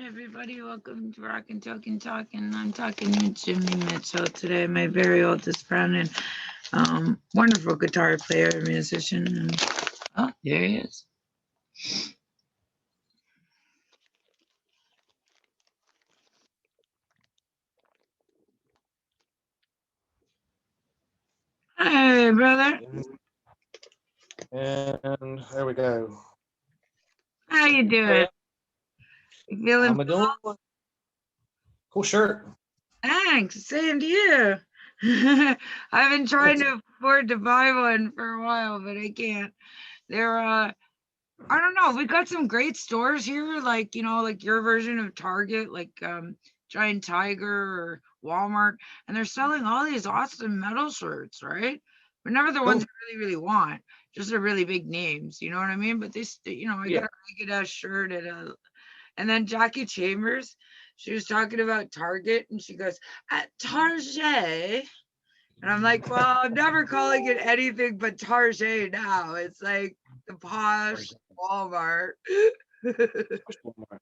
Everybody, welcome to Rockin' Token Talking. I'm talking to Jimmy Mitchell today, my very oldest friend and wonderful guitar player, musician. And, oh, there he is. Hey, brother. And there we go. How you doing? You feeling? I'm doing cool shirt. Thanks. Same to you. I've been trying to afford to buy one for a while, but I can't. They're I don't know. We got some great stores here, like like your version of Target, like Giant Tiger or Walmart, and they're selling all these awesome metal shirts, right? But never the ones I really want, just the really big names. You know what I mean? But I got a ragged ass shirt and then Jackie Chambers, she was talking about Target, and she goes at Target. And I'm like, well, I'm never calling it anything but Target now. It's like the posh Walmart.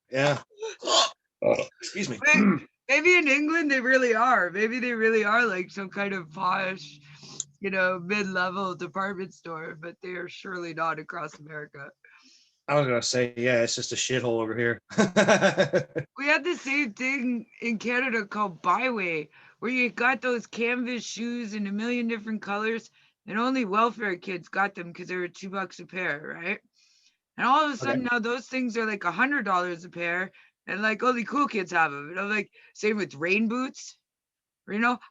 Yeah. Excuse me. Maybe in England they really are. Maybe they really are like some kind of posh, mid-level department store, but they are surely not across America. I was gonna say, yeah, it's just a shithole over here. We had the same thing in Canada called Byway, where you got those canvas shoes in a million different colors, and only welfare kids got them because they were $2 a pair, right? And all of a sudden now those things are like $100 a pair, and like only cool kids have them. And I'm like, same with rain boots.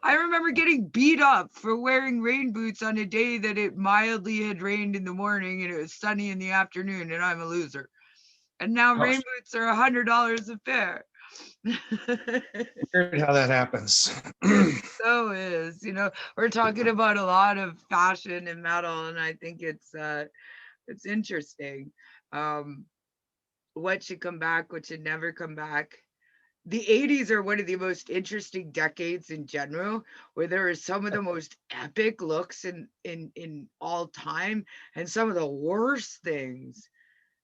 I remember getting beat up for wearing rain boots on a day that it mildly had rained in the morning and it was sunny in the afternoon, and I'm a loser. And now rain boots are $100 a pair. Weird how that happens. It so is. We're talking about a lot of fashion and metal, and I think it's interesting. What should come back, what should never come back. The 80s are one of the most interesting decades in general, where there are some of the most epic looks in all time and some of the worst things.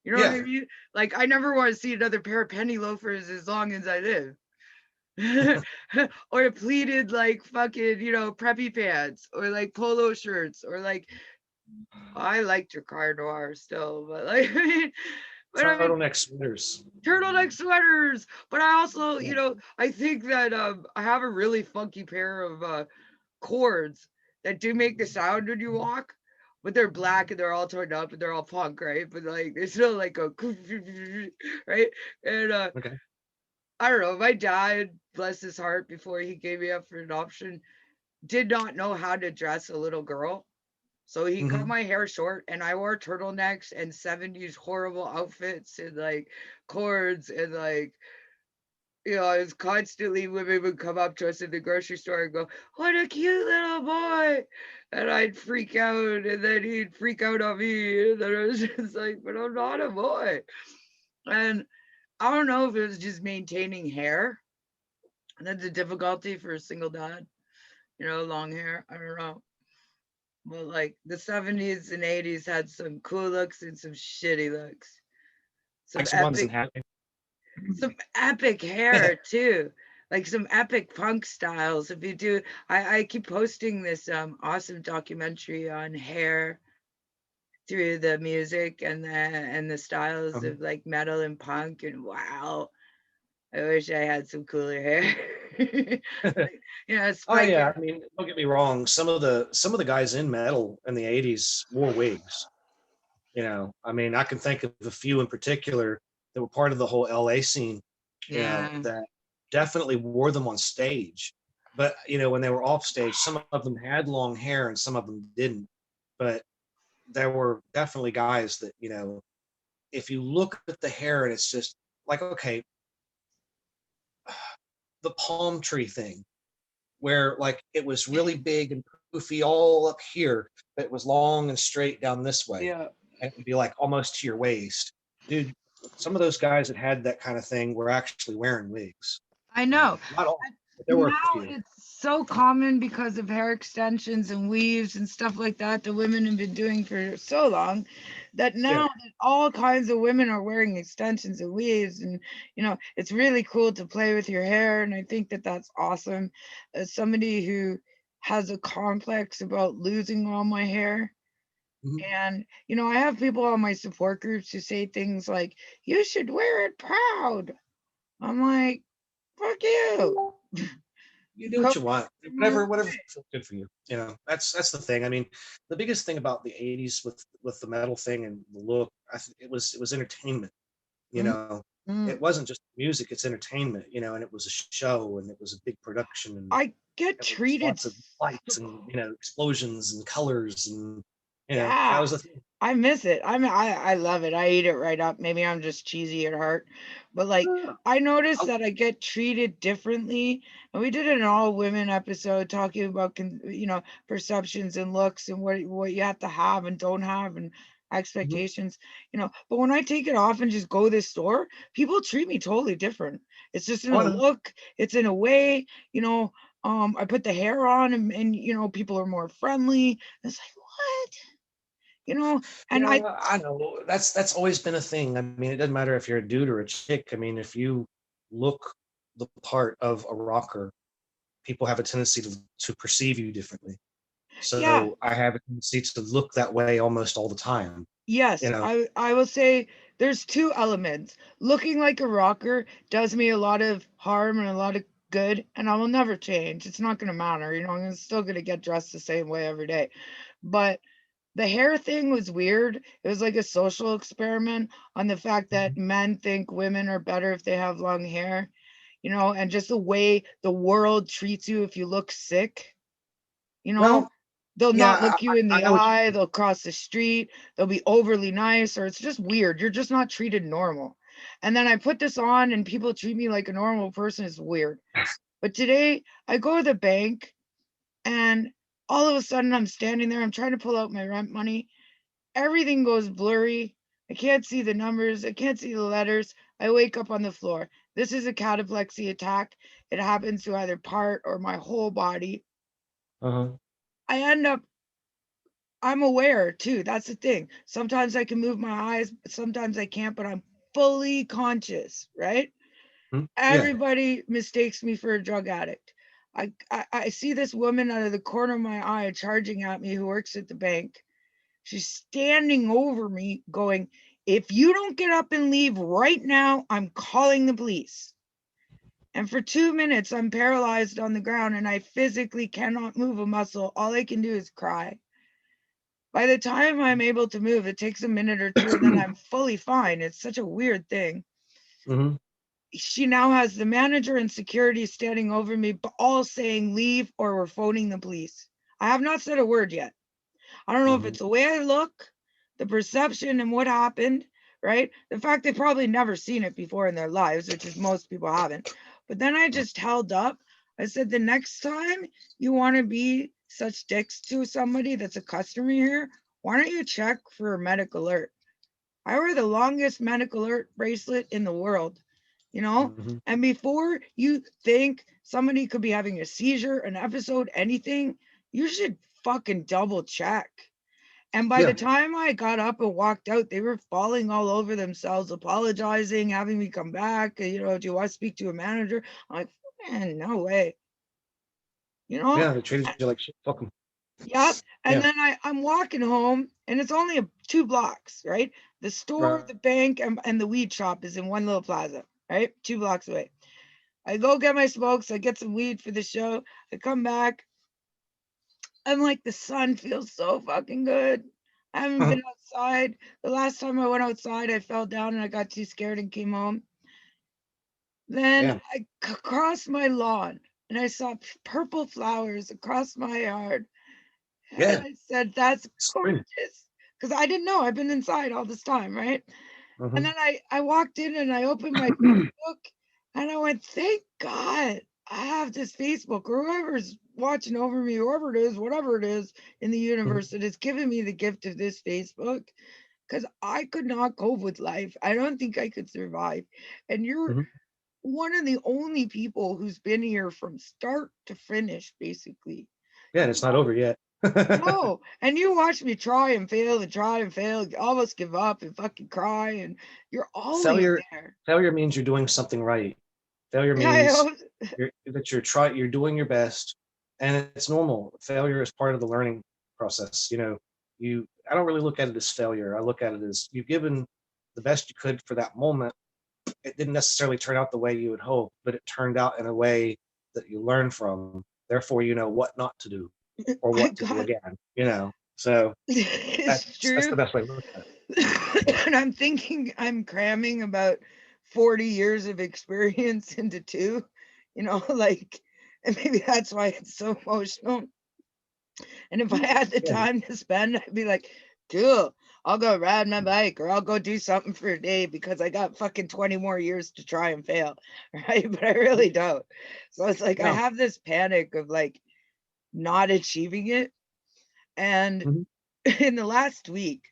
You know what I mean? Like, I never want to see another pair of penny loafers as long as I live. Or pleated like fucking, preppy pants or like polo shirts or like I like Jacquard Noir still, but like turtleneck sweaters. Turtleneck sweaters. But I also, I think that I have a really funky pair of cords that do make the sound when you walk. But they're black and they're all torn up and they're all punk, right? But like they're still like a right. And I don't know. My dad, bless his heart, before he gave me up for adoption, did not know how to dress a little girl. So he cut my hair short and I wore turtlenecks and 70s horrible outfits and like cords and like, I was constantly women would come up to us in the grocery store and go, what a cute little boy. And I'd freak out and then he'd freak out on me. And then I was just like, but I'm not a boy. And I don't know if it was just maintaining hair. That's a difficulty for a single dad, long hair. I don't know. But like the 70s and 80s had some cool looks and some shitty looks. Some epic hair too. Like some epic punk styles. If you do, I keep posting this awesome documentary on hair through the music and the styles of like metal and punk, and wow. I wish I had some cooler hair. Oh yeah, I mean, don't get me wrong. Some of the guys in metal in the '80s wore wigs. I mean, I can think of a few in particular that were part of the whole LA scene. That definitely wore them on stage. But when they were off stage, some of them had long hair and some of them didn't. But there were definitely guys that if you look at the hair and it's just like, okay, the palm tree thing, where like it was really big and poofy all up here, but it was long and straight down this way. Yeah. And it would be like almost to your waist. Dude, some of those guys that had that kind of thing were actually wearing wigs. I know. Not all. There were a now few. it's so common because of hair extensions and weaves and stuff like that the women have been doing for so long that Yeah. now that all kinds of women are wearing extensions and weaves, and it's really cool to play with your hair, and I think that that's awesome. As somebody who has a complex about losing all my hair, Mhm. and I have people on my support groups who say things like, you should wear it proud. I'm like, fuck you. You do Go what you want, my own whatever way. feels good for you. You know, that's the thing. I mean, the biggest thing about the '80s with the metal thing and the look, it was entertainment. You Mhm, know, mhm. it wasn't just music; it's entertainment. You know, and it was a show, and it was a big production, and I get there was treated lots of lights and explosions and colors, and that yeah, was the thing. I miss it. I love it. I eat it right up. Maybe I'm just cheesy at heart, but like Yeah. I noticed I'll- that I get treated differently. And we did an all women episode talking about perceptions and looks and what you have to have and don't have and Mhm. expectations. But when I take it off and just go to this store, people treat me totally different. It's just in Oh a no. look, it's in a way, I put the hair on and people are more friendly. It's like, what? You know, and I Yeah, I know. That's always been a thing. I mean, it doesn't matter if you're a dude or a chick. I mean, if you look the part of a rocker, people have a tendency to perceive you differently. yeah, So I have a tendency to look that way almost all the time. You yes, know. I will say there's two elements. Looking like a rocker does me a lot of harm and a lot of good, and I will never change. It's not gonna matter, I'm still gonna get dressed the same way every day. But the hair thing was weird. It was like a social experiment on the fact that Mhm. men think women are better if they have long hair, and just the way the world treats you if you look sick. You know, Well, they'll yeah, not look you in I the know what you eye, mean. they'll cross the street, they'll be overly nice, or it's just weird. You're just not treated normal. And then I put this on and people treat me like a normal person. It's weird. But today I go to the bank and all of a sudden I'm standing there, I'm trying to pull out my rent money. Everything goes blurry. I can't see the numbers, I can't see the letters. I wake up on the floor. This is a cataplexy attack. It happens to either part or my whole body. Uh-huh. I end up I'm aware too. That's the thing. Sometimes I can move my eyes, sometimes I can't, but I'm fully conscious, right? Mhm. Yeah. Everybody mistakes me for a drug addict. I see this woman out of the corner of my eye charging at me who works at the bank. She's standing over me going, if you don't get up and leave right now, I'm calling the police. And for 2 minutes, I'm paralyzed on the ground and I physically cannot move a muscle. All I can do is cry. By the time I'm able to move, it takes a minute or two, and then I'm fully fine. It's such a weird thing. Hmm. She now has the manager and security standing over me, but all saying leave or we're phoning the police. I have not said a word yet. I don't know if Hmm. it's the way I look, the perception, and what happened, right? The fact they've probably never seen it before in their lives, which is most people haven't. But then I just held up. I said, the next time you want to be such dicks to somebody that's a customer here, why don't you check for a medical alert? I wear the longest medical alert bracelet in the world, you know? Hmm. And before you think somebody could be having a seizure, an episode, anything, you should fucking double check. And by the Yeah. time I got up and walked out, they were falling all over themselves, apologizing, having me come back. Do you want to speak to a manager? I'm like, man, no way. You know? Yeah. They treated Uh, you like shit. Fuck 'em. Yep. And Yeah. then I'm walking home and it's only 2 blocks, right? The store, Right. the bank, and the weed shop is in one little plaza, right? 2 blocks away. I go get my smokes, I get some weed for the show. I come back. I'm like, the sun feels so fucking good. I haven't been outside. The last time I went outside, I fell down and I got too scared and came home. Then Yeah. I crossed my lawn and I saw purple flowers across my yard. And Yeah. I said, that's Spring. gorgeous. Because I didn't know. I've been inside all this time, right? And Hmm. then I walked in and I opened my Facebook and I went, thank God I have this Facebook, or whoever's watching over me, whoever it is, whatever it is in the universe that has given me the gift of this Facebook. Because I could not cope with life. I don't think I could survive. And you're Hmm. one of the only people who's been here from start to finish, basically. Yeah, and it's not over yet. No, and you watch me try and fail and try and fail, almost give up and fucking cry, and you're always Failure, there. failure means you're doing something right. Failure I means hope. you're doing your best, and it's normal. Failure is part of the learning process. I don't really look at it as failure. I look at it as you've given the best you could for that moment. It didn't necessarily turn out the way you would hope, but it turned out in a way that you learn from. Therefore, you know what not to do or I what to do got again. So it's that's the true. best way to look at it. And I'm thinking I'm cramming about 40 years of experience into two, like, and maybe that's why it's so emotional. And if I had the Yeah, time to spend, I'd be like, cool, I'll go ride my bike or I'll go do something for a day because I got fucking 20 more years to try and fail. Right. But I really don't. So it's like I no. have this panic of like not achieving it. And Mhm. in the last week,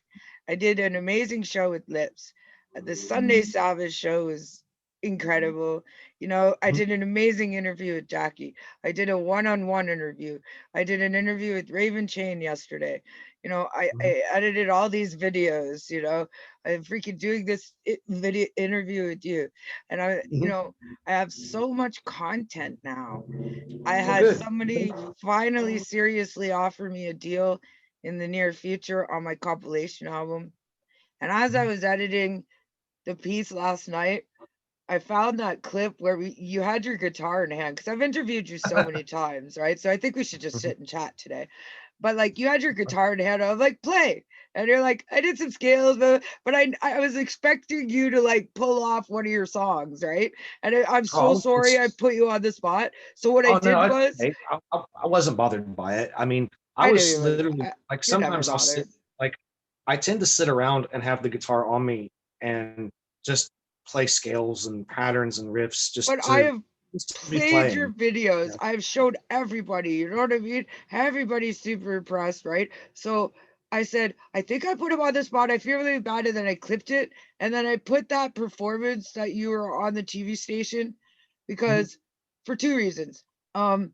I did an amazing show with Lips. The Sunday Savage show was incredible. I Mhm. did an amazing interview with Jackie. I did a one-on-one interview. I did an interview with Raven Chain yesterday. Mhm. I edited all these videos. I'm freaking doing this video interview with you, and Mhm. I have so much content now. I Well, had good. somebody finally seriously offer me a deal in the near future on my compilation album. And as I Mhm. was editing the piece last night, I found that clip where you had your guitar in hand because I've interviewed you so many times, right? So I think we should just Mhm. sit and chat today. But like you had your guitar in hand, I was like, play. And you're like, I did some scales, but I was expecting you to like pull off one of your songs, right? And I'm so Oh, sorry I put you on the spot. So what I oh no, did was I wasn't bothered by it. I mean, I I knew was you would. literally like You're never sometimes I'll sit bothered. like I tend to sit around and have the guitar on me and just play scales and patterns and riffs But I have just to be played your playing. videos. Yeah. I've showed everybody. You know what I mean? Everybody's super impressed, right? So I said, I think I put him on the spot. I feel really bad. And then I clipped it. And then I put that performance that you were on the TV station Mhm. because for two reasons. Um,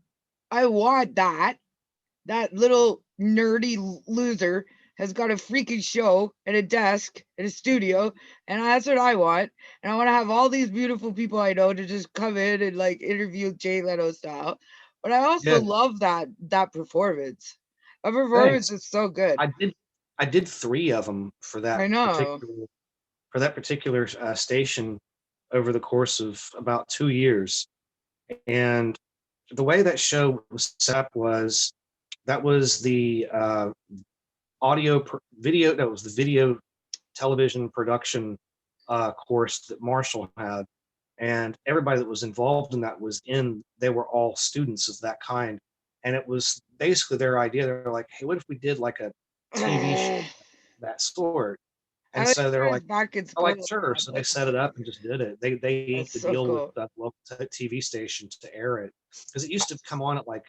I want that little nerdy loser has got a freaking show and a desk and a studio, and that's what I want. And I want to have all these beautiful people I know to just come in and like interview Jay Leno style. But I also Yeah. love that performance. A performance Thanks. is so good. I did three of them for I that know. particular station over the course of about 2 years. And the way that show was set up was that was the video, that was the video television production course that Marshall had. And everybody that was involved in that they were all students of that kind. And it was basically their idea. They're like, hey, what if we did like a TV show I of that sort? And wish so they I were was like, back in I like, school. sure. So they set it up and just did it. They That's inked a so deal with cool. the local TV station to air it because it used to come on at like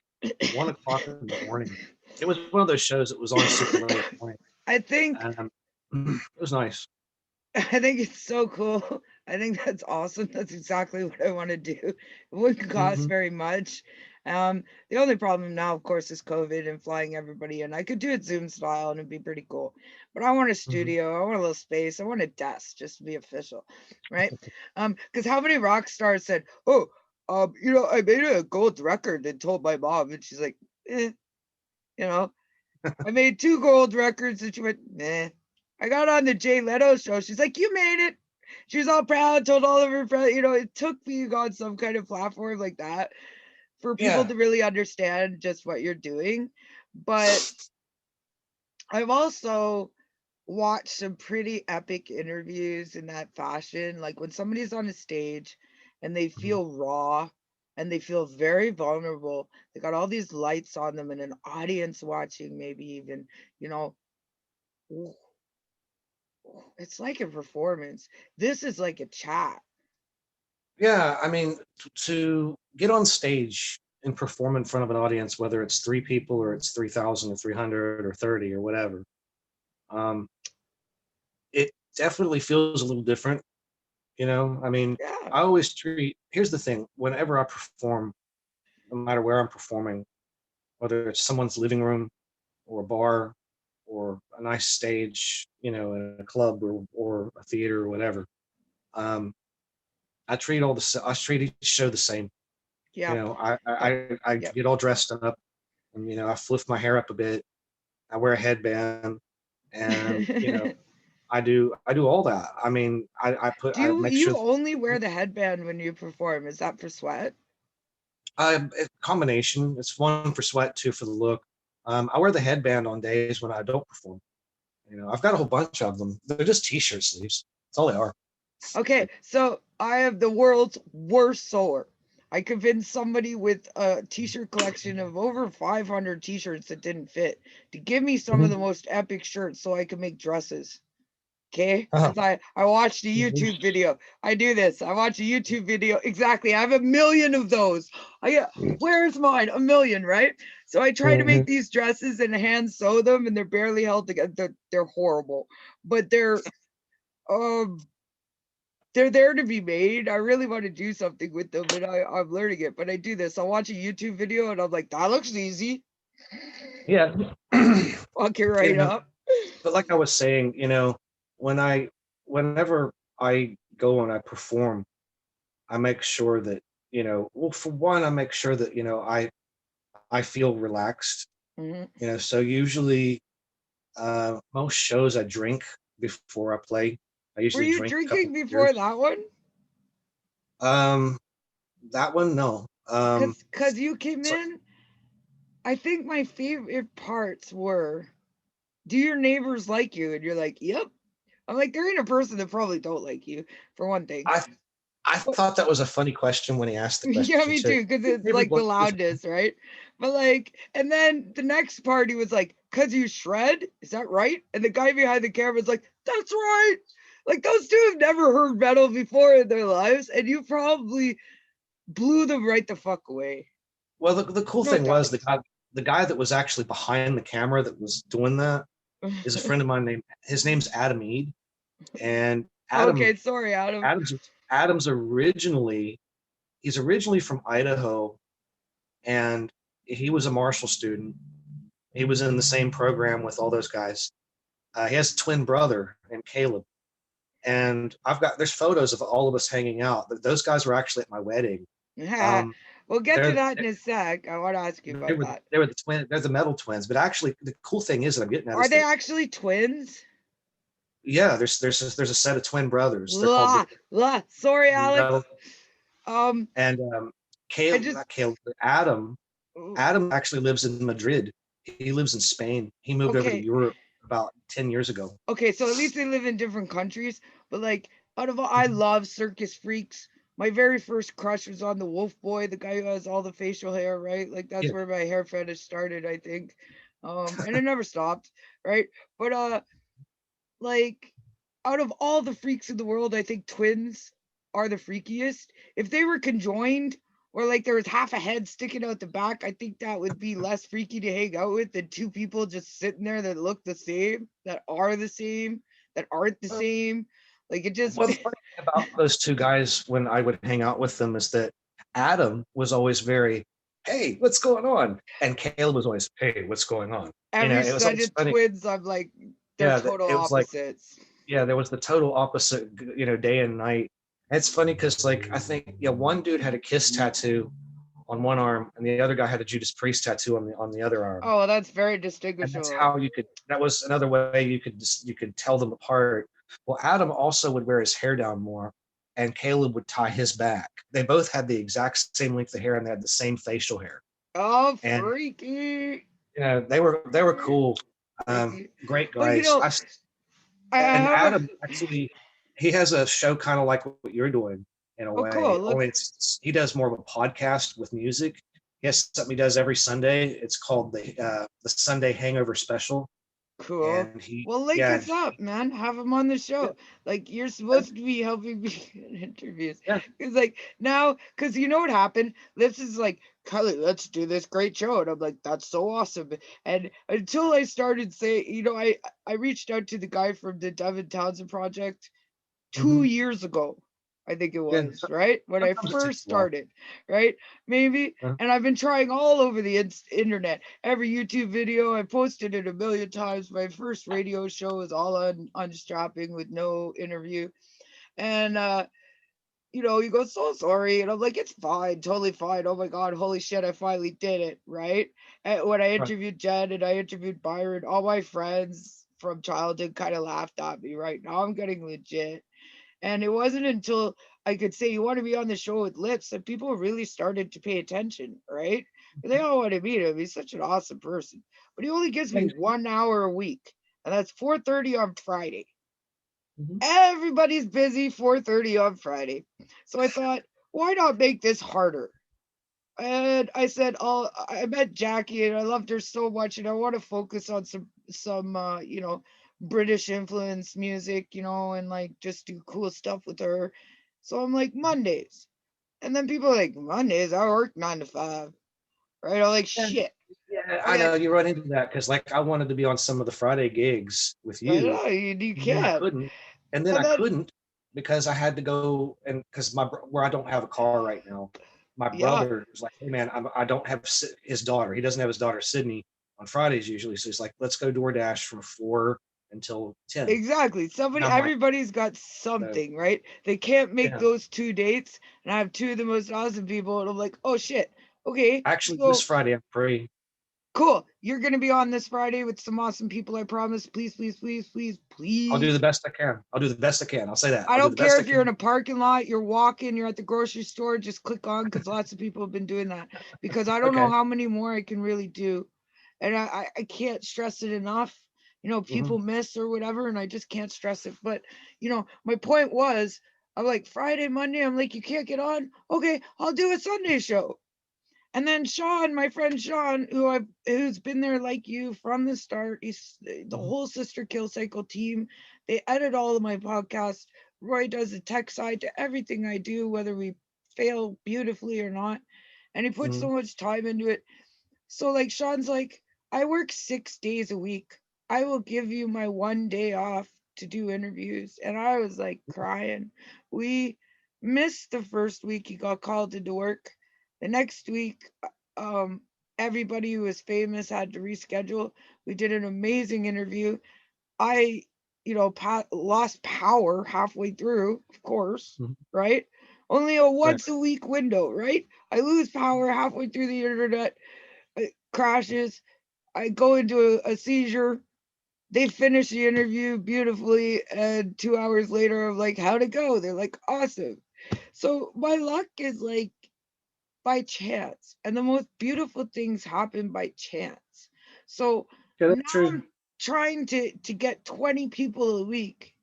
1 o'clock in the morning. It was one of those shows that was on super late at night. I think And it was nice. I think it's so cool. I think that's awesome. That's exactly what I want to do. It wouldn't cost Hmm. very much. The only problem now, of course, is COVID and flying everybody in. I could do it Zoom style and it'd be pretty cool. But I want a Hmm. studio. I want a little space. I want a desk just to be official, right? Because how many rock stars said, "Oh, I made a gold record and told my mom," and she's like, you know, I made two gold records, and she went, "Nah." I got on the Jay Leno show. She's like, "You made it." She was all proud, told all of her friends. It took being on some kind of platform like that for people Yeah. to really understand just what you're doing. But I've also watched some pretty epic interviews in that fashion. Like when somebody's on a stage and they Mhm. feel raw and they feel very vulnerable, they got all these lights on them and an audience watching, maybe even, you know, it's like a performance. This is like a chat. Yeah. I mean, to get on stage and perform in front of an audience, whether it's three people or it's 3,000 or 300 or 30 or whatever, um, it definitely feels a little different. You know, I mean, Yeah. I always treat. Here's the thing: whenever I perform, no matter where I'm performing, whether it's someone's living room or a bar or a nice stage, you know, in a club or a theater or whatever, um, I treat each show the same. You Yep. know, I Yep. I I Yep. get all dressed up, and you know, I fliff my hair up a bit. I wear a headband, and you know, I do all that. I mean, Do I you make sure. you only wear the headband when you perform? Is that for sweat? A combination. It's one for sweat, two for the look. I wear the headband on days when I don't perform. You know, I've got a whole bunch of them. They're just t-shirt sleeves. That's all they are. Okay, so I have the world's worst sewer. I convinced somebody with a t-shirt collection of over 500 t-shirts that didn't fit to give me some of Mhm. the most epic shirts so I could make dresses. Okay, Uh-huh. because I watched a Mhm. YouTube video. I do this. I watch a YouTube video. Exactly. I have a million of those. Where's mine? A million, right? So I try to make Mhm. these dresses and hand sew them, and they're barely held together. They're horrible, but um they're there to be made. I really want to do something with them, and I'm learning it. But I do this. I'll watch a YouTube video, and I'm like, that looks easy. Yeah. Fuck it You right know, up. but like I was saying, you know, when I whenever I go and I perform, I make sure that, you know, well, for one, I make sure that, you know, I feel relaxed. Mhm. You know, so usually most shows I drink before I play. I Were usually you drink a couple drinking of before beers. that one? Um, that one, no. Cause you came So in. I think my favorite parts were, do your neighbors like you? And you're like, yep. I'm like, there ain't a person that probably don't like you, for one thing. I I But thought that was a funny question when he asked the yeah, question me too. too, because Your it's favorite like the one is loudness, right? But like, and then the next part, he was like, cause you shred, is that right? And the guy behind the camera is like, that's right. Like those two have never heard metal before in their lives, and you probably blew them right the fuck away. well, the cool No thing was doubt. the guy that was actually behind the camera that was doing that is a friend of mine named his name's Adam Ead, and Okay, sorry, Adam. Adam's originally he's originally from Idaho, and he was a Marshall student. He was in the same program with all those guys. He has a twin brother named Caleb, and there's photos of all of us hanging out. Those guys were actually at my wedding. Um, We'll get to they're that in a sec. I want to ask you about that. they were the twin. They're the metal twins. But actually, the cool thing is that I'm getting at Are is they that actually twins? yeah, there's a set of twin brothers. They're called La, la. Sorry, Alex. metal. Um, And I Caleb, just not Caleb, but Adam. Adam actually lives in Madrid. He lives in Spain. He moved over to okay. Europe about 10 years ago. Okay, so at least they live in different countries. But like, out of all, I Mhm. love Circus Freaks. My very first crush was on the Wolf Boy, the guy who has all the facial hair, right? Like that's Yeah. where my hair fetish started, I think. And it never stopped, right? But like out of all the freaks in the world, I think twins are the freakiest. If they were conjoined or like there was half a head sticking out the back, I think that would be less freaky to hang out with than two people just sitting there that look the same, that are the same, that aren't the same. Like it just Well, the funny thing about those two guys when I would hang out with them is that Adam was always very, "Hey, what's going on?" And Caleb was always, "Hey, what's going on?" You know, every it was set always of funny. twins, I'm like, they're Yeah, total it was like, opposites. yeah, there was the total opposite, you know, day and night. It's funny because, like, I think, yeah, one dude had a Kiss tattoo on one arm, and the other guy had a Judas Priest tattoo on the other arm. Oh, that's very And that's distinguishable. how you could. That was another way you could tell them apart. Well, Adam also would wear his hair down more, and Caleb would tie his back. They both had the exact same length of hair, and they had the same facial hair. Oh, And freaky. you know, they were cool, Freaky. great But guys. I And have a Adam actually, he has a show kind of like what you're doing in a oh cool. way. Let's Only he does more of a podcast with music. He has something he does every Sunday. It's called the Sunday Hangover Special, cool. and he Well, link yeah us up, man. Have him on the yeah show. Like you're supposed to be helping me get interviews. yeah. Cause like now, cause you know what happened? This is like, Kelly, let's do this great show. And I'm like, that's so awesome. And until I started saying, I reached out to the guy from the Devin Townsend project Mhm. 2 years ago. I think it Yeah. was, right? When I Sometimes it takes first a while. started, right? Maybe. Uh, And I've been trying all over the internet. Every YouTube video, I posted it a million times. My first radio show was all on unstrapping with no interview. And he goes, so sorry. And I'm like, it's fine, totally fine. Oh my God, holy shit, I finally did it, right? And when I right. interviewed Jen and I interviewed Byron, all my friends from childhood kind of laughed at me. Right now, I'm getting legit. And it wasn't until I could say, you want to be on the show with Lips, that people really started to pay attention, right? And they all want to meet him. He's such an awesome person. But he only gives me Thanks. 1 hour a week, and that's 4:30 on Friday. Mhm. Everybody's busy 4:30 on Friday. So I thought, why not make this harder? And I said, oh, I met Jackie and I loved her so much, and I want to focus on some British influence music, and like just do cool stuff with her. So I'm like, Mondays. And then people are like, Mondays, I work 9 to 5. Right? I'm like, Yeah, shit. yeah, I Okay. know you run into that because like I wanted to be on some of the Friday gigs with I you, know you and then I can't. couldn't, and then And I then couldn't because I had to go and because where I don't have a car right now, my yeah, brother was like, "Hey man, I don't have his daughter. He doesn't have his daughter Sydney on Fridays usually, so he's like, let's go DoorDash from 4 until 10." exactly. And Somebody, I'm like, everybody's got so, something, right? They can't make yeah. those 2 dates, and I have two of the most awesome people, and I'm like, oh shit. Okay, Actually, this so Friday I'm free. cool. You're gonna be on this Friday with some awesome people, I promise. Please, please, please, please, I'll do the please. best I can. I'll do the best I can. I'll say that. I I'll do don't the care best I if you're in can. a parking lot, you're walking, you're at the grocery store, just click on, because lots of people have been doing that. Because I don't know Okay. how many more I can really do. And I can't stress it enough. Hmm. People miss or whatever, and I just can't stress it. But my point was, I'm like, Friday, Monday, I'm like, you can't get on? Okay, I'll do a Sunday show. And then Sean, my friend Sean, who's been there like you from the start, he's the Hmm. whole Sister Kill Cycle team. They edit all of my podcasts. Roy does the tech side to everything I do, whether we fail beautifully or not. And he puts Hmm. so much time into it. So like Sean's like, I work 6 days a week. I will give you my one day off to do interviews. And I was like crying. We missed the first week he got called into work. The next week, um, everybody who was famous had to reschedule. We did an amazing interview. I, lost power halfway through, of course, Hmm. right? Only a Right. once a week window, right? I lose power halfway through the internet, it crashes. I go into a seizure. They finish the interview beautifully, and 2 hours later, I'm like, "How'd it go?" They're like, "Awesome." So my luck is like by chance, and the most beautiful things happen by chance. So Yeah, now that's true. I'm trying to get 20 people a week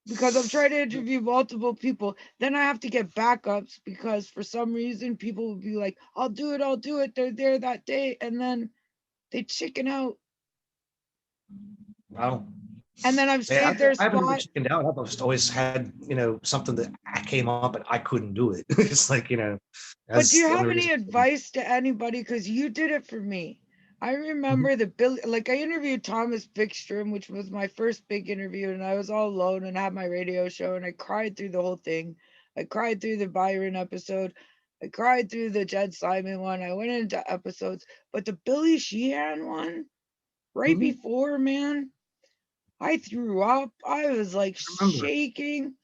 because I'm trying to interview multiple people. Then I have to get backups because for some reason people will be like, I'll do it. They're there that day. And then they chicken out. Wow. And then I've Yeah, saved their I haven't ever spot. chickened out. I've just always had, something that came up and I couldn't do it. It's like, But do that's you the have only any reason. advice to anybody? Because you did it for me. I Mhm. remember like I interviewed Thomas Fickstrom, which was my first big interview, and I was all alone and had my radio show, and I cried through the whole thing. I cried through the Byron episode. I cried through the Jed Simon one. I went into episodes, but the Billy Sheehan one, right Mhm. before, man, I threw up. I was like I remember. shaking.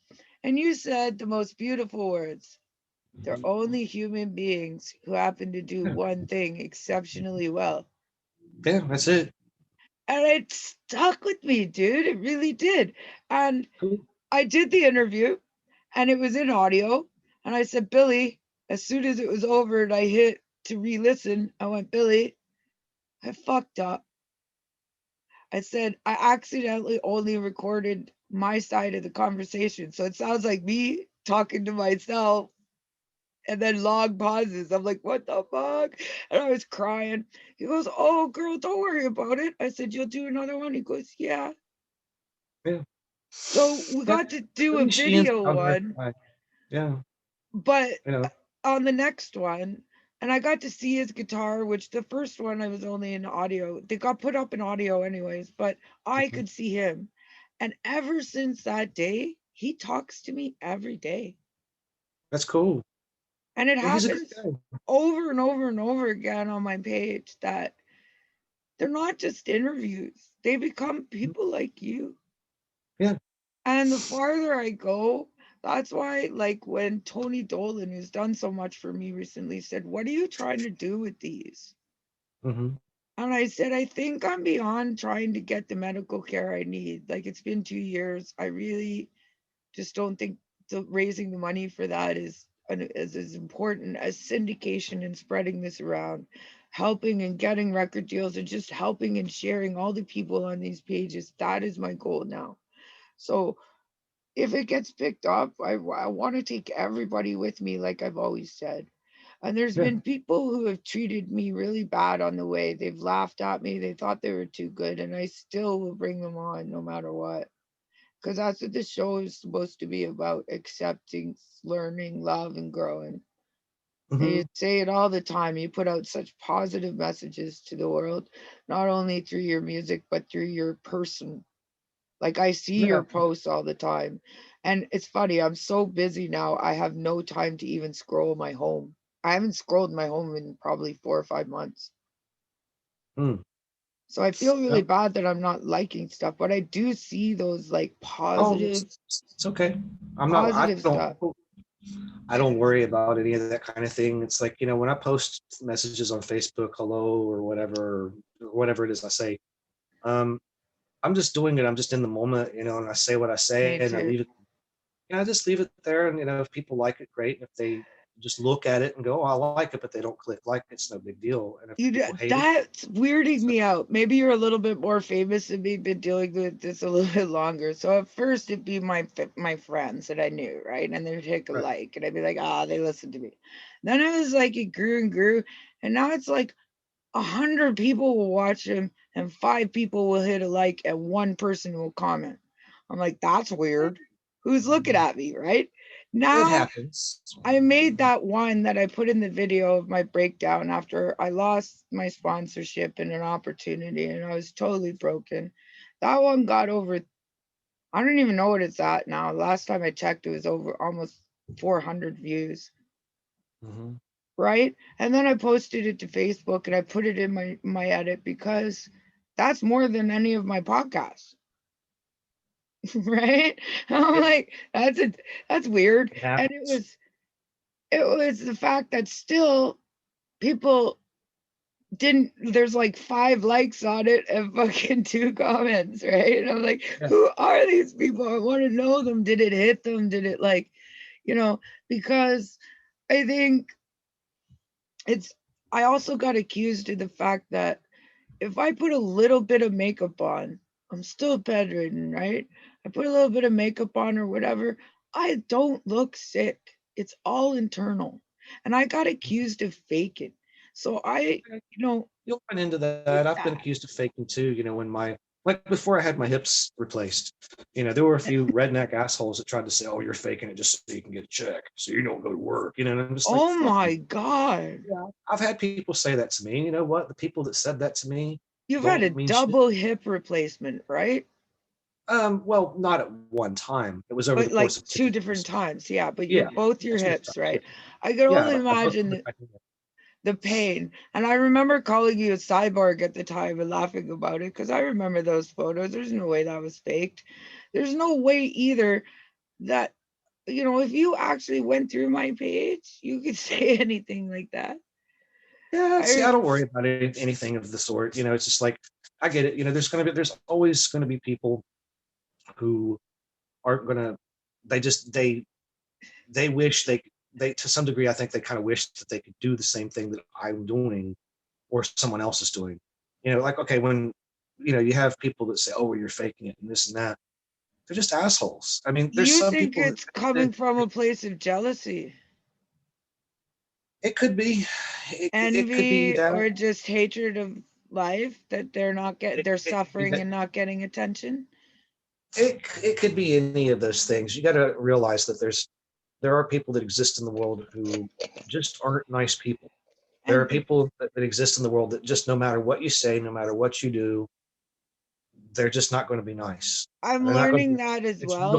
And you said the most beautiful words. They're only human beings who happen to do Yeah, one thing exceptionally well. yeah, that's it. And it stuck with me, dude. It really did. And Cool. I did the interview and it was in audio. And I said, Billy, as soon as it was over and I hit to re listen, I went, Billy, I fucked up. I said, I accidentally only recorded my side of the conversation. So it sounds like me talking to myself and then long pauses. I'm like, what the fuck? And I was crying. He goes, oh, girl, don't worry about it. I said, you'll do another one? He goes, yeah. Yeah. So we Yeah. got to do a Billy Sheehan's video down there. one, Yeah. but You know. on the next one, and I got to see his guitar, which the first one I was only in audio. They got put up in audio anyways, but I Mhm. could see him. And ever since that day, he talks to me every day. That's cool. And it Yeah, he's a good happens guy. over and over and over again on my page that they're not just interviews, they become people like you. Yeah. And the farther I go, that's why, like, when Tony Dolan, who's done so much for me recently, said, "What are you trying to do with these?" Mm-hmm. And I said, "I think I'm beyond trying to get the medical care I need. Like, it's been 2 years. I really just don't think raising the money for that is as important as syndication and spreading this around, helping and getting record deals, and just helping and sharing all the people on these pages. That is my goal now. So if it gets picked up, I want to take everybody with me, like I've always said. And there's Yeah. been people who have treated me really bad on the way. They've laughed at me. They thought they were too good, and I still will bring them on no matter what. Because that's what this show is supposed to be about: accepting, learning, love, and growing. And you Mm-hmm. say it all the time. You put out such positive messages to the world, not only through your music, but through your person. Like, I see Yeah. your posts all the time. And it's funny, I'm so busy now, I have no time to even scroll my home. I haven't scrolled my home in probably 4 or 5 months. Mm. So I feel really Yep. bad that I'm not liking stuff, but I do see those like Oh, positive, it's okay. I'm not. positive stuff. I don't worry about any of that kind of thing. It's like, when I post messages on Facebook, hello or whatever it is I say, um, I'm just doing it. I'm just in the moment, and I say what I say Me and I too. leave it. I just leave it there. And, if people like it, great. And if they just look at it and go, oh, I like it, but they don't click like, it's no big deal. And if people hate it, That's weirding so, me out. Maybe you're a little bit more famous than me, been dealing with this a little bit longer. So at first it'd be my friends that I knew, right? And they'd hit a right. like, and I'd be like, ah, they listen to me. Then it was like it grew and grew, and now it's like 100 people will watch him, and 5 people will hit a like, and one person will comment. I'm like, that's weird. Who's looking at me, right? It Now happens. I made that one that I put in the video of my breakdown after I lost my sponsorship and an opportunity, and I was totally broken. That one got over, I don't even know what it's at now. Last time I checked, it was over almost 400 views, Mm-hmm. right? And then I posted it to Facebook and I put it in my edit because that's more than any of my podcasts, right? I'm It, like, that's weird. it And happens. it was the fact that still people didn't, there's like 5 likes on it and fucking 2 comments, right? And I'm like, Yeah. who are these people? I want to know them. Did it hit them? Did it, like, you know, because I think it's, I also got accused of the fact that if I put a little bit of makeup on, I'm still bedridden, right? I put a little bit of makeup on or whatever, I don't look sick. It's all internal. And I got accused of faking. So I, you know, You'll run into hate that. I've been that. accused of faking too. When like before I had my hips replaced, there were a few redneck assholes that tried to say, "Oh, you're faking it just so you can get a check, so you don't go to work." And I'm just like, Oh "Fuck you." my God. Yeah, I've had people say that to me. You know what? The people that said that to me You've had a don't mean shit. double hip replacement, right? Well, not at one time. It was over the But like course of 2 two different years. times. Yeah, but you're Yeah, both your 2 years. hips, Yeah, right? I could yeah. only I broke imagine my back. the pain. And I remember calling you a cyborg at the time and laughing about it because I remember those photos. There's no way that was faked. There's no way either that, if you actually went through my page, you could say anything like that. Yeah, see, I I don't worry about anything of the sort. It's just like I get it. There's always going to be people who aren't going to. They wish they to some degree. I think they kind of wish that they could do the same thing that I'm doing or someone else is doing. Like okay, when you have people that say, "Oh, well, you're faking it," and this and that. They're just assholes. I mean, Do there's you some think people it's that coming from a place of jealousy, it could be, it could be envy, that. or just hatred of life that they're It could be suffering that. and not getting attention? It could be any of those things. You got to realize that there are people that exist in the world who just aren't nice people. There are And people that exist in the world that just no matter what you say, no matter what you do, they're just not going to be nice. I'm They're not going to learning be that as if well,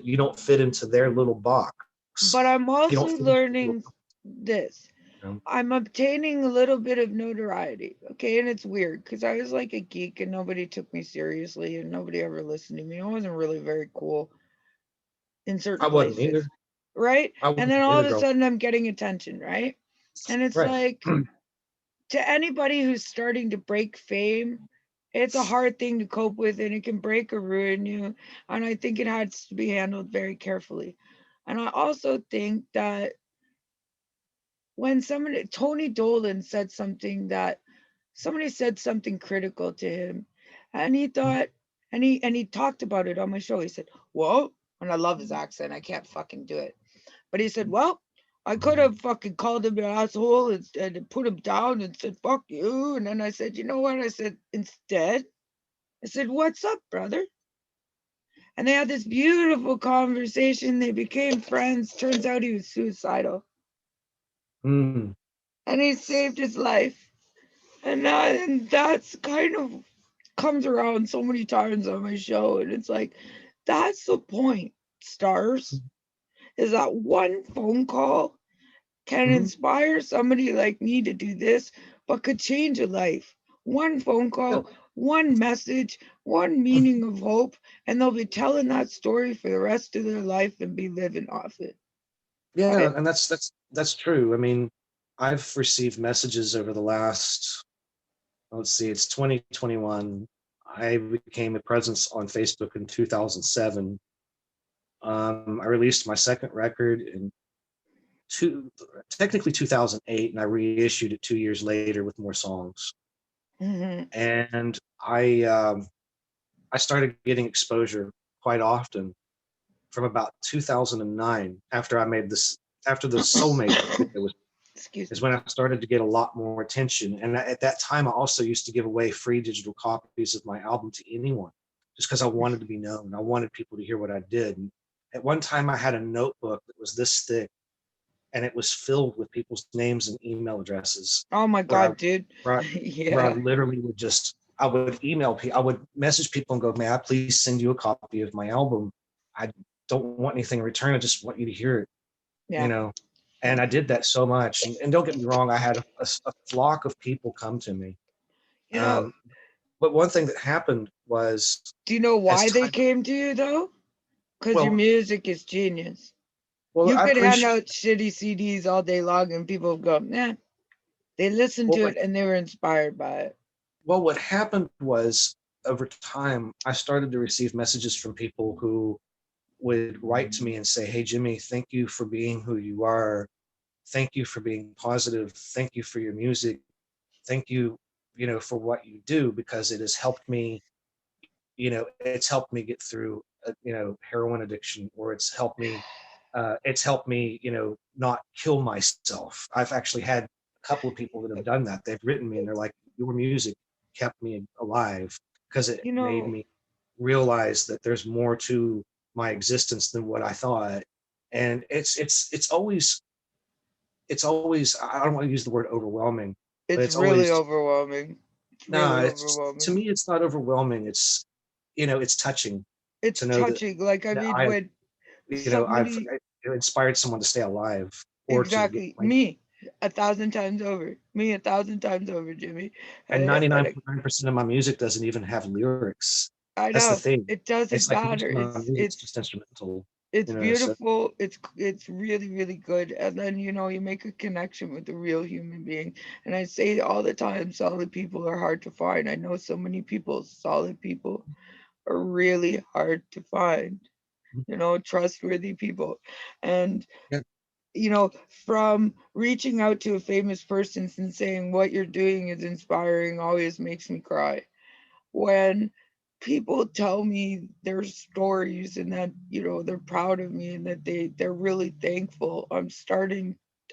you don't fit into their little box. but I'm You don't also fit into their little learning box, this. you know? I'm obtaining a little bit of notoriety, okay? And it's weird because I was like a geek and nobody took me seriously and nobody ever listened to me. I wasn't really very cool in I certain wasn't places, either. right? I And wasn't then all of either, a girl. sudden I'm getting attention, right? And it's Right. like, to anybody who's starting to break fame, it's a hard thing to cope with and it can break or ruin you. And I think it has to be handled very carefully. And I also think that when somebody, Tony Dolan said something that somebody said something critical to him and he thought, and he talked about it on my show. He said, well, and I love his accent. I can't fucking do it. But he said, well, I could have fucking called him an asshole and put him down and said, fuck you. And then I said, you know what? I said, instead, I said, what's up, brother? And they had this beautiful conversation. They became friends. Turns out he was suicidal Mm. and he saved his life. And that's kind of comes around so many times on my show. And it's like, that's the point, stars, is that one phone call can Mhm. inspire somebody like me to do this, but could change a life. One phone Yeah. call, one message, one meaning of hope, and they'll be telling that story for the rest of their life and be living off it. Yeah, Right? and that's true. I mean, I've received messages over the last, let's see, it's 2021. I became a presence on Facebook in 2007. I released my second record in technically 2008, and I reissued it 2 years later with more songs. Mm-hmm. And I started getting exposure quite often from about 2009 after I made this after the Soulmate video was Excuse is me. when I started to get a lot more attention. And at that time, I also used to give away free digital copies of my album to anyone just because I wanted to be known. I wanted people to hear what I did. And at one time, I had a notebook that was this thick and it was filled with people's names and email addresses Oh my where I, God, dude. where I, where I Yeah. literally would just, I would email people, I would message people and go, may I please send you a copy of my album? I don't want anything in return. I just want you to hear it, you Yeah. know? Yeah. And I did that so much. And don't get me wrong, I had a flock of people come to me. You know, Um, but one thing that happened was do you know as why they time, came to you though? Because your well, music is genius. well, You I could hand appreciate, out shitty CDs all day long and people would go, nah. They listened well, to it and they were inspired by it. what happened was over time, I started to receive messages from people who would write to me and say, hey, Jimmy, thank you for being who you are. Thank you for being positive. Thank you for your music. Thank you, for what you do because it has helped me, it's helped me get through, heroin addiction, or it's helped me, not kill myself. I've actually had a couple of people that have done that. They've written me and they're like, your music kept me alive because it You made know, me realize that there's more to my existence than what I thought. And it's always I don't want to use the word overwhelming, but it's it's really always overwhelming. It's no, really it's to overwhelming. me it's not overwhelming. It's touching to It's know that touching. Like, I that mean, I when I've somebody, inspired someone to stay alive or to get exactly, like, me, 1,000 times over, me 1,000 times over, Jimmy. and And 99.9% of my music doesn't even have lyrics. I That's the know thing. it doesn't It's like most matter. of my music's just instrumental, It's so beautiful. It's really really good. And then you make a connection with a real human being. And I say all the time, solid people are hard to find. I know so many people, solid people are really hard to find. Trustworthy people. And yeah. from reaching out to a famous person and saying what you're doing is inspiring always makes me cry. When people tell me their stories and that they're proud of me and that they're really thankful,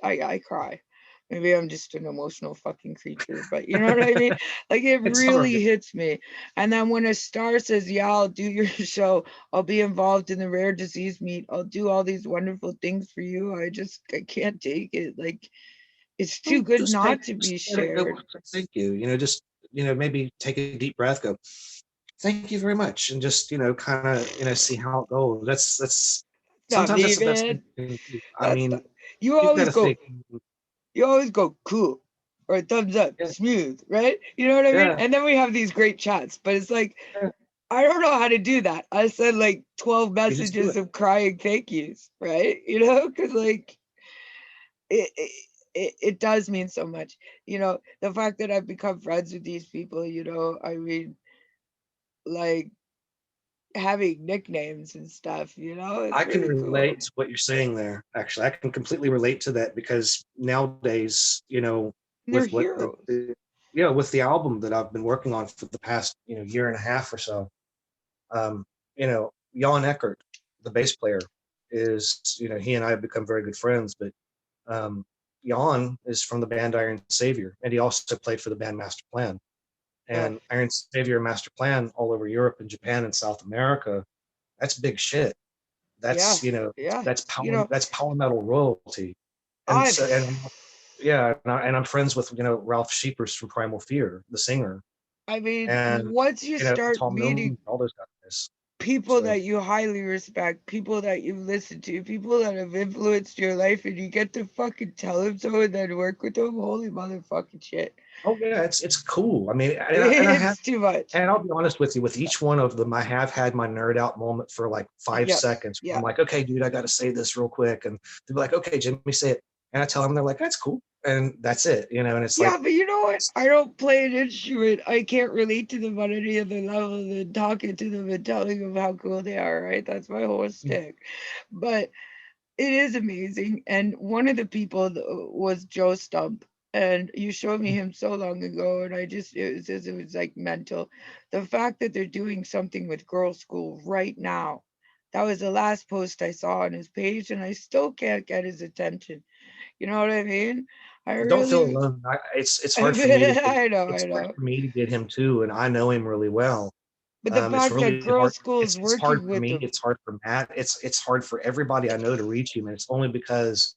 I cry. Maybe I'm just an emotional fucking creature, but you know what I mean. Like, it It's all right. really hits me. And then when a star says, yeah, I'll do your show, I'll be involved in the rare disease meet, I'll do all these wonderful things for you, I can't take it. Like, it's too Well, good not to be just let it go. shared. Thank you. Just maybe take a deep breath. Go. thank you very much, and just kind of see how it goes. That's Not sometimes me, that's the best thing man. to do. I That's not, mean, you you've got always to go, think. you always go cool or thumbs up, Yeah, smooth, right? You know what I mean? yeah, And then we have these great chats, but it's like, yeah. I don't know how to do that. I send like 12 You just do messages it. of crying thank yous, right? You know, because like it does mean so much. You know, the fact that I've become friends with these people, you know, I mean, like having nicknames and stuff, you know, it's I can really relate cool. to what you're saying there. Actually, I can completely relate to that because nowadays, And they're with what heroes. with the album that I've been working on for the past year and a half or so, Jan Eckert, the bass player, is he and I have become very good friends. But um, Jan is from the band Iron Savior, and he also played for the band Master Plan. Yeah, And Iron Savior and Master Plan all over Europe and Japan and South America. That's big shit. yeah, That's yeah. that's You power know, that's power metal royalty. And I've so yeah, and I'm friends with Ralph Sheepers from Primal Fear, the singer, I mean, and once you start Tom meeting Noon, all those guys. people So that you highly respect, people that you listen to, people that have influenced your life, and you get to fucking tell them so and then work with them, holy motherfucking shit. oh yeah, it's cool. I mean, and I have It's too much. and I'll be honest with you, with each one of them, I have had my nerd out moment for like 5 seconds. Where Yeah. I'm like, okay, dude, I got to say this real quick, and they're like, okay, Jimmy, say it, and I tell them, they're like, that's cool, and that's it, and it's Yeah, like, but you know what? I don't play an instrument. I can't relate to them on any other level than talking to them and telling them how cool they are, right? That's my whole stick. But it is amazing. And one of the people was Joe Stump. And you showed me him so long ago, and it was like mental. The fact that they're doing something with Girl School right now, that was the last post I saw on his page, and I still can't get his attention. You know what I mean? I don't feel really, alone. It's hard for me to get. I know, I It's hard know. for me to get him too, and I know him really well. But the It's fact that really Girl hard. School is It's hard working for with me. them, It's hard for Matt. It's hard for everybody I know to reach him, and it's only because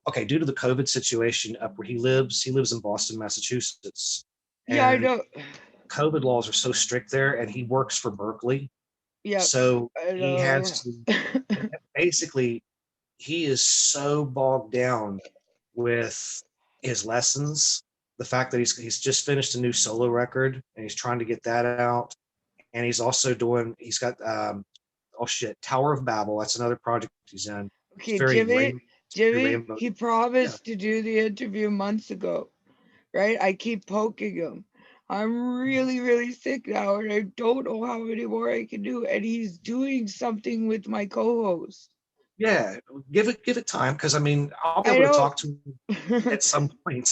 okay, due to the COVID situation up where he lives in Boston, Massachusetts, yeah, I and know. COVID laws are so strict there, and he works for Berkeley, Yeah, so I he know. has to basically he is so bogged down with his lessons. The fact that he's just finished a new solo record and he's trying to get that out, and he's also he's got oh shit, Tower of Babel. That's another project he's in. It's Okay, Jimmy, very Jimmy, rainbow. he Yeah, promised to do the interview months ago, right? I keep poking him. I'm really, really sick now, and I don't know how many more I can do. And he's doing something with my co-host. yeah. Give it time, because I mean I'll be I able to don't. talk to him at some point.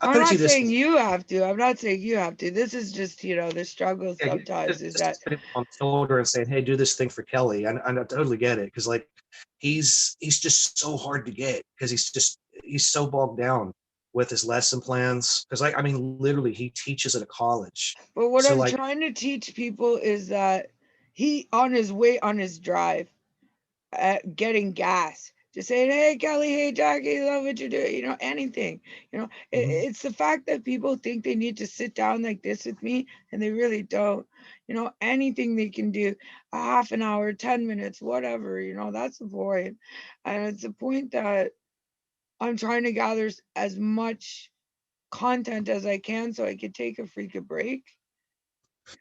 I I'm put it to not you this saying way. you have to. I'm not saying you have to. This is just, the struggle Yeah, sometimes is just that, put him on the shoulder and saying, "Hey, do this thing for Kelly." And I totally get it, because like he's just so hard to get, because he's so bogged down with his lesson plans. Because like I mean, literally, he teaches at a college, but what so I'm like trying to teach people is that he, on his way, on his drive, getting gas, just saying, "Hey, Kelly, hey, Jackie, love what you do," anything. mhm. It's the fact that people think they need to sit down like this with me, and they really don't. Anything they can do, a half an hour, 10 minutes, whatever, that's the point. And it's the point that I'm trying to gather as much content as I can so I can take a freaking break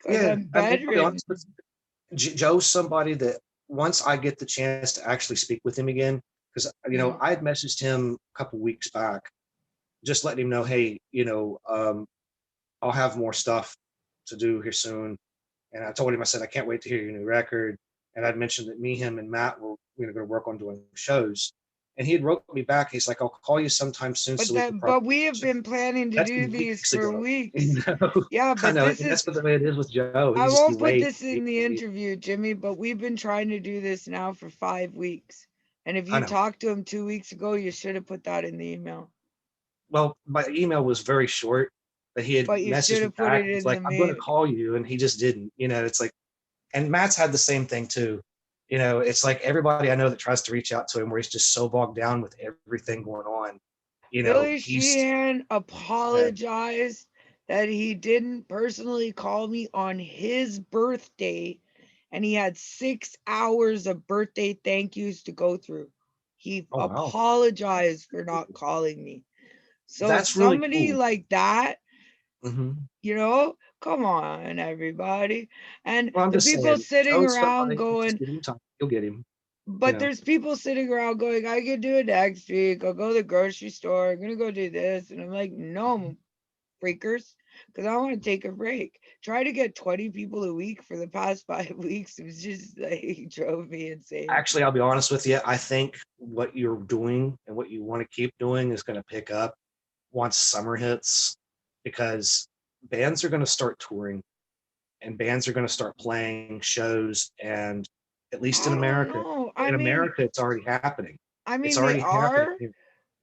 because Yeah, I'm I mean, I'll be bedridden. honest with you. Joe's somebody that once I get the chance to actually speak with him again, because Yeah. I had messaged him a couple weeks back, just letting him know, hey, I'll have more stuff to do here soon. And I told him, I said, I can't wait to hear your new record. And I'd mentioned that me, him, and Matt were going to work on doing shows. And he had wrote me back. He's like, I'll call you sometime soon But so we can that, probably. but we have been planning to That's do been these weeks for ago. weeks. Yeah, I but know. this And is, that's what the way it is with Joe. I He won't put waits. this in the interview, Jimmy, but we've been trying to do this now for 5 weeks. And if I you know. talked to him 2 weeks ago, you should have put that in the email. Well, my email was very short, but he had But you should messaged me have put back. it He's in like, the I'm going to mail. call you. And he just didn't. It's like, and Matt's had the same thing too. It's like everybody I know that tries to reach out to him, where he's just so bogged down with everything going on. Billy He's Sheehan uh, apologized that he didn't personally call me on his birthday, and he had 6 hours of birthday thank yous to go through. He Oh wow, apologized for not calling me. So that's really somebody cool. like that, Hmm. come on, everybody. And Well, I'm the just people saying, sitting show around somebody, just going, give him time, you'll get him. You but know, there's people sitting around going, I can do it next week. I'll go to the grocery store. I'm gonna go do this. And I'm like, no, freakers, because I want to take a break. Try to get 20 people a week for the past 5 weeks. It was just like drove me insane. actually, I'll be honest with you. I think what you're doing and what you want to keep doing is going to pick up once summer hits, because bands are going to start touring and bands are going to start playing shows. And at least I don't know. in America, it's already happening. It's They already happening are, here.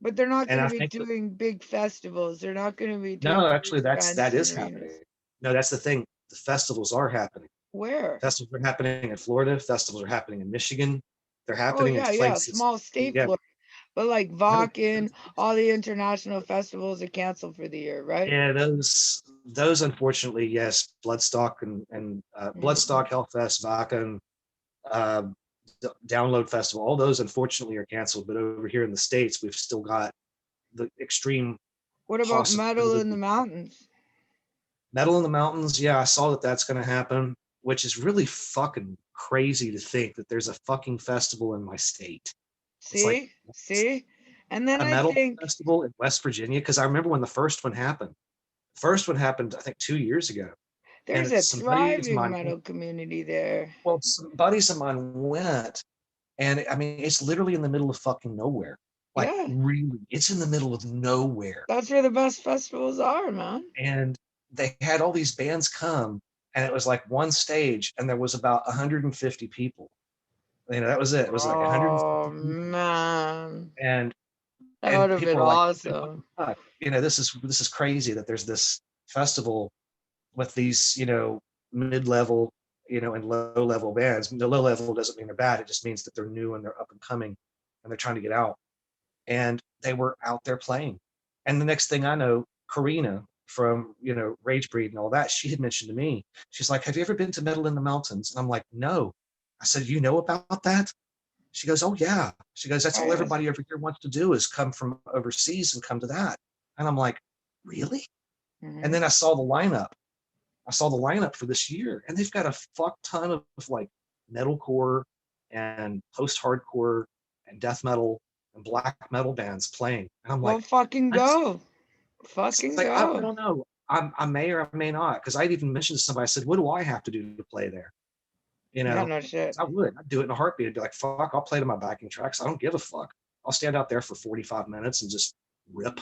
but they're not And going to I be think that, doing big festivals. They're not going to be doing no, big actually, that events in is happening. arenas. No, that's the thing. The festivals are happening. Where? Festivals are happening in Florida. Festivals are happening in Michigan. They're Oh happening in yeah, yeah, places. small state Yeah, Florida. But like no, Vakken, all the international festivals are canceled for the year, right? yeah, those unfortunately, yes, Bloodstock and Mhm. Bloodstock, Hellfest, Vaca, uh, Download Festival, all those unfortunately are canceled. But over here in the States, we've still got the extreme What about Metal in the possibility. Mountains? Metal in the Mountains, yeah, I saw that that's going to happen, which is really fucking crazy to think that there's a fucking festival in my state. It's like See? See? And then a I metal think festival in West Virginia, because I remember when the first one happened. The first one happened, I think, 2 years ago, there's and a some buddies of thriving mine, metal community there. well, some buddies of mine went, and I mean, it's literally in the middle of fucking nowhere. Like, Yeah. really, it's in the middle of nowhere. That's where the best festivals are, man. And they had all these bands come, and it was like one stage, and there was about 150 people. You know, that was it. It was like Oh 150 people, man. and That would have people been are like, "What the awesome. fuck?" You know, this is crazy that there's this festival with these, mid-level, and low-level bands. The low level doesn't mean they're bad. It just means that they're new and they're up and coming, and they're trying to get out. And they were out there playing. And the next thing I know, Karina from, Rage Breed and all that, she had mentioned to me, she's like, "Have you ever been to Metal in the Mountains?" And I'm like, "No." I said, "You know about that?" She goes, "Oh yeah." She goes, "That's all Yes. everybody over here wants to do is come from overseas and come to that." And I'm like, "Really?" And Hmm. then I saw the lineup for this year, and they've got a fuck ton of like metalcore and post-hardcore and death metal and black metal bands playing. And I'm Well, like, fucking I'm go. it's Fucking like I go. don't know. I may or may not, because I'd even mentioned to somebody, I said, "What do I have to do to play there?" You Yeah, know, no shit. I would. I'd do it in a heartbeat. I'd be like, "Fuck, I'll play to my backing tracks. I don't give a fuck. I'll stand out there for 45 minutes and just rip,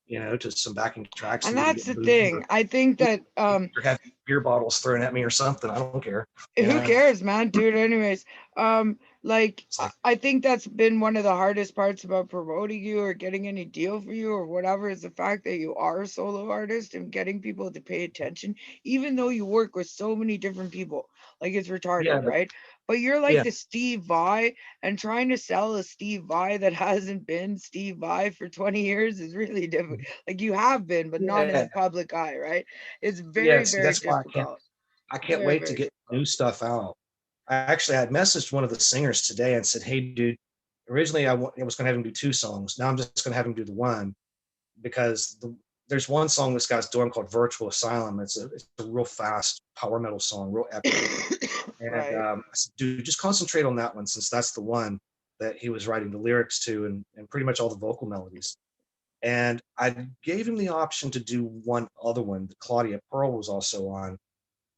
to some backing tracks And and maybe that's get the booed thing. I think that or have beer bottles thrown at me or something. I don't care. You who know, cares, man? Do it anyways. Like it's like, I think that's been one of the hardest parts about promoting you or getting any deal for you or whatever is the fact that you are a solo artist and getting people to pay attention, even though you work with so many different people. Like it's yeah, retarded, but right? But you're like yeah, the Steve Vai, and trying to sell a Steve Vai that hasn't been Steve Vai for 20 years is really difficult. Like you have been, but not in yeah, the public eye, right? It's yeah. very, See, very that's why difficult. I can't Very, wait to very get difficult. new stuff out. I had messaged one of the singers today and said, "Hey, dude, originally I was going to have him do two songs. Now I'm just going to have him do the one, because there's one song this guy's doing called Virtual Asylum. It's a real fast power metal song, real epic." And Right. I said, "Dude, just concentrate on that one, since that's the one that he was writing the lyrics to, and pretty much all the vocal melodies." And I gave him the option to do one other one that Claudia Pearl was also on.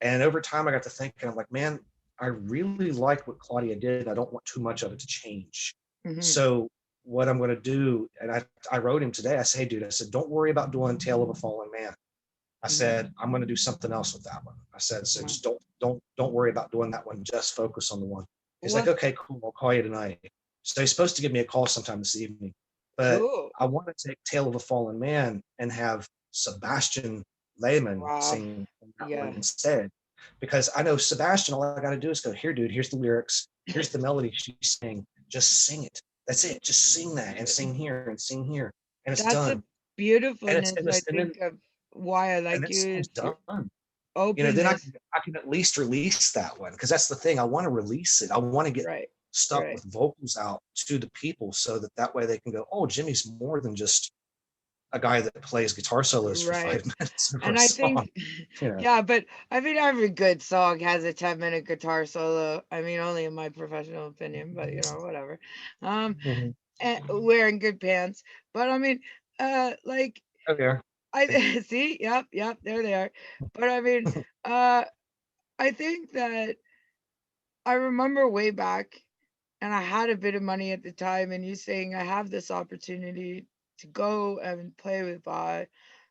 And over time, I got to thinking, I'm like, man, I really like what Claudia did. I don't want too much of it to change. Mhm. So what I'm going to do, and I wrote him today. I said, "Hey, dude," I said, "don't worry about doing Tale of a Fallen Man." I Mhm. said, "I'm going to do something else with that one." I said, "So Mhm. just don't worry about doing that one. Just focus on the one." He's like, What? "Okay, cool. I'll call you tonight." So he's supposed to give me a call sometime this evening. But Cool. I want to take Tale of a Fallen Man and have Sebastian Lehman Wow. sing that one Yeah. instead. Because I know Sebastian, all I got to do is go, "Here, dude, here's the lyrics. Here's the melody she's singing. Just sing it. That's it. Just sing that and sing here and sing here." And it's That's done. the And it's, beautifulness and, I it's, and then think of. why I and like that you song's is your done. Then openness. I can at least release that one, because that's the thing. I want to release it. I want to get Right, stuff right. with vocals out to the people, so that way they can go, oh, Jimmy's more than just a guy that plays guitar solos for Right. 5 minutes over a And I song. think, You know. yeah, but I mean, every good song has a 10-minute guitar solo. I mean, only in my professional opinion, but whatever. Um, Mhm. and wearing good pants. But I mean, like Oh, yeah. I see, yep, there they are. But I mean, uh, I think that I remember way back, and I had a bit of money at the time, and you saying I have this opportunity to go and play with Vi,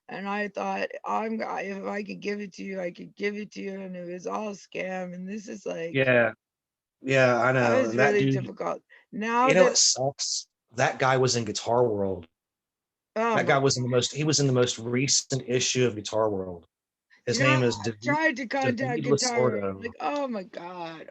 and I thought if I could give it to you, I could give it to you, and it was all scam, and this is like Yeah, yeah, I that know. was And that really dude, difficult. Now it that sucks. That guy was in Guitar World. oh That my guy was god, in he was in the most recent issue of Guitar World. His name is I've tried to contact David Guitar, like Lasordo. oh my god,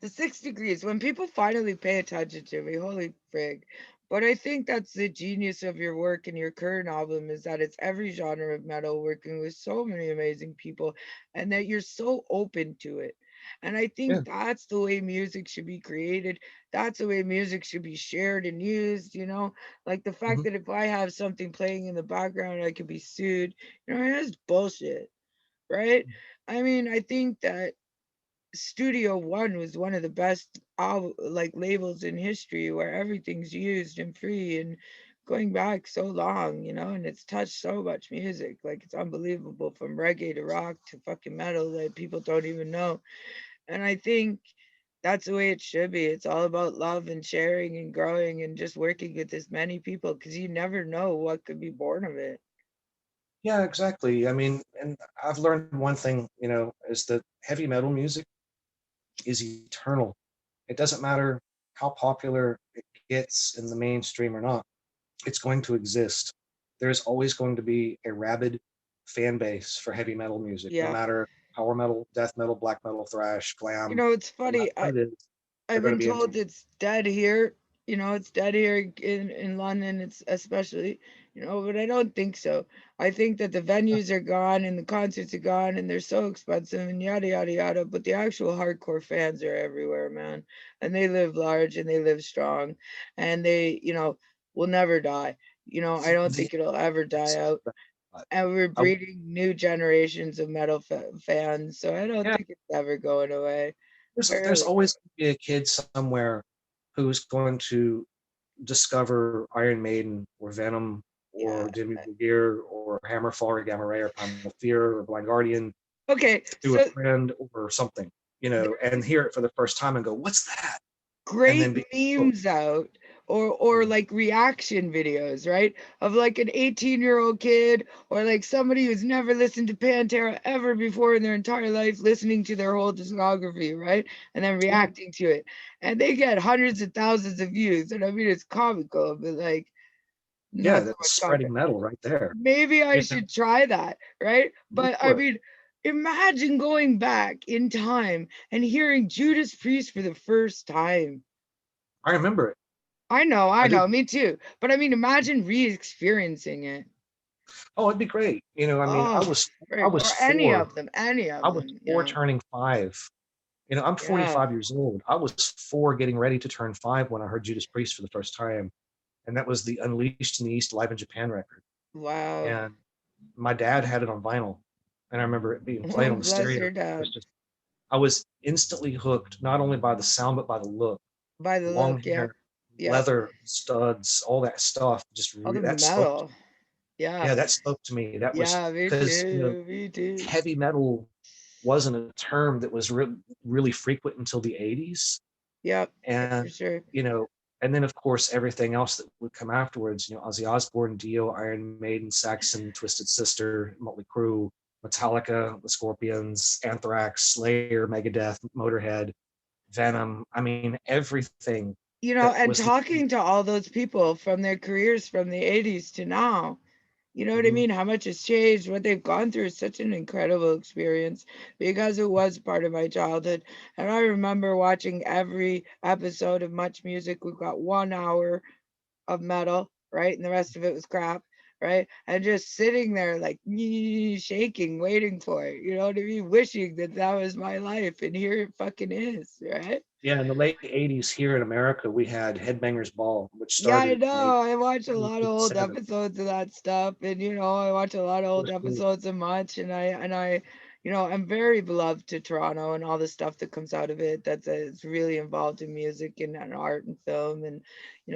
the 6 degrees. When people finally pay attention to me, holy frig. But I think that's the genius of your work and your current album is that it's every genre of metal working with so many amazing people and that you're so open to it. And I Yeah. think that's the way music should be created. That's the way music should be shared and used. Like the fact Mhm. that if I have something playing in the background, I could be sued. That's bullshit, right? I mean, I think that Studio One was one of the best like labels in history where everything's used and free and going back so long, and it's touched so much music. Like it's unbelievable from reggae to rock to fucking metal that people don't even know. And I think that's the way it should be. It's all about love and sharing and growing and just working with as many people because you never know what could be born of it. Yeah, exactly. I mean, and I've learned one thing, is that heavy metal music is eternal. It doesn't matter how popular it gets in the mainstream or not, it's going to exist. There's always going to be a rabid fan base for heavy metal music, no Yeah. matter power metal, death metal, black metal, thrash, glam, It's no matter funny. what it is, they're I've going to been be into told it. it's dead here. It's dead here in London. It's especially, but I don't think so. I think that the venues are gone and the concerts are gone and they're so expensive and yada yada yada. But the actual hardcore fans are everywhere, man, and they live large and they live strong, and they will never die. I don't The, think it'll ever die out. And we're I, breeding new generations of metal fans, so I don't yeah, think it's ever going away. I there's really always don't. going to be a kid somewhere who's going to discover Iron Maiden or Venom Yeah. or Dimmu Borgir or Hammerfall or Gamma Ray or Primal Fear or Blind Guardian Okay, through a so friend or something, and hear it for the first time and go, "What's that?" And great then be hooked. memes out or like reaction videos, right? Of like an 18-year-old kid or like somebody who's never listened to Pantera ever before in their entire life, listening to their whole discography, right? And then Yeah, reacting to it. And they get hundreds of thousands of views. And I mean, it's comical, but like yeah, not so that's much spreading content. metal right there. Maybe I You know, should try that, right? go But I for it. mean, imagine going back in time and hearing Judas Priest for the first time. I remember it. I I do. know, me too. But I mean, imagine re-experiencing it. Oh, it'd be great. I mean, Oh, I frick. was Or any four. of them, any I of was them. four turning five. I'm Yeah. 45 years old. I was four getting ready to turn five when I heard Judas Priest for the first time. And that was the Unleashed in the East Live in Japan record. Wow. And my dad had it on vinyl. And I remember it being played Oh, on the bless stereo. your dad. I was instantly hooked, not only by the sound, but by the look. By the Long look, yeah. hair, Yep. leather, studs, all that stuff. All the That spoke. metal. Yeah. Yeah, that spoke to me. That was Yeah, me because, too. Me too. heavy metal wasn't a term that was really frequent until the 80s. Yep, for And, sure. you know, and then of course everything else that would come afterwards, Ozzy Osbourne, Dio, Iron Maiden, Saxon, Twisted Sister, Motley Crue, Metallica, the Scorpions, Anthrax, Slayer, Megadeth, Motorhead, Venom. I mean, everything that And was the talking to all those people from their careers from the 80s to now, you know what I Mhm. mean? How much has changed, what they've gone through is such an incredible experience because it was part of my childhood. And I remember watching every episode of Much Music. We've got 1 hour of metal, right? And the rest of it was crap. right? And just sitting there like shaking, waiting for it. You know what I mean? Wishing that that was my life, and here it fucking is, right? Yeah, in the late '80s here in America, we had Headbangers Ball, which Yeah, I started in know. I watch a lot of old 1987. episodes of that stuff, and I watch a lot of It old was cool. episodes of Much, and I, I'm very beloved to Toronto and all the stuff that comes out of it. That's it's really involved in music and art and film, and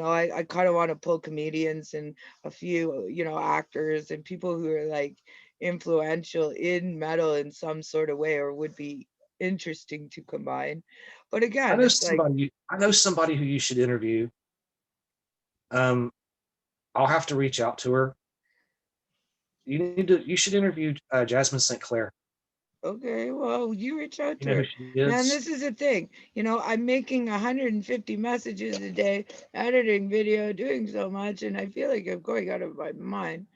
I kind of want to pull comedians and a few actors and people who are like influential in metal in some sort of way or would be interesting to combine. But again, it's like I know somebody who you should interview. Um, I'll have to reach out to her. You should interview Jasmine St. Clair. okay, well, you reach out You to know who her. she Man, is? this is the thing. I'm making 150 messages a day, editing video, doing so much, and I feel like I'm going out of my mind.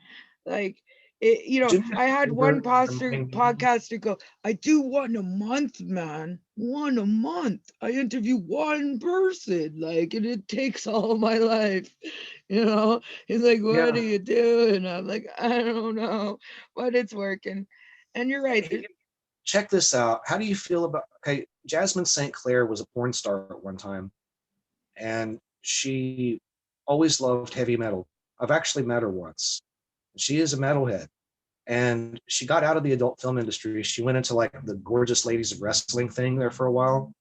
Like, Do me I a had one favor and remind me. podcaster go, I do one a month, man. One a month. I interview one person, like, and it takes all my life. He's like, what do Yeah. you do? And I'm like, I don't know, but it's working. And you're right. Hey, check this out. How do you feel about? Okay, Jasmine St. Clair was a porn star at one time, and she always loved heavy metal. I've actually met her once. She is a metalhead, and she got out of the adult film industry. She went into like the Gorgeous Ladies of Wrestling thing there for a while,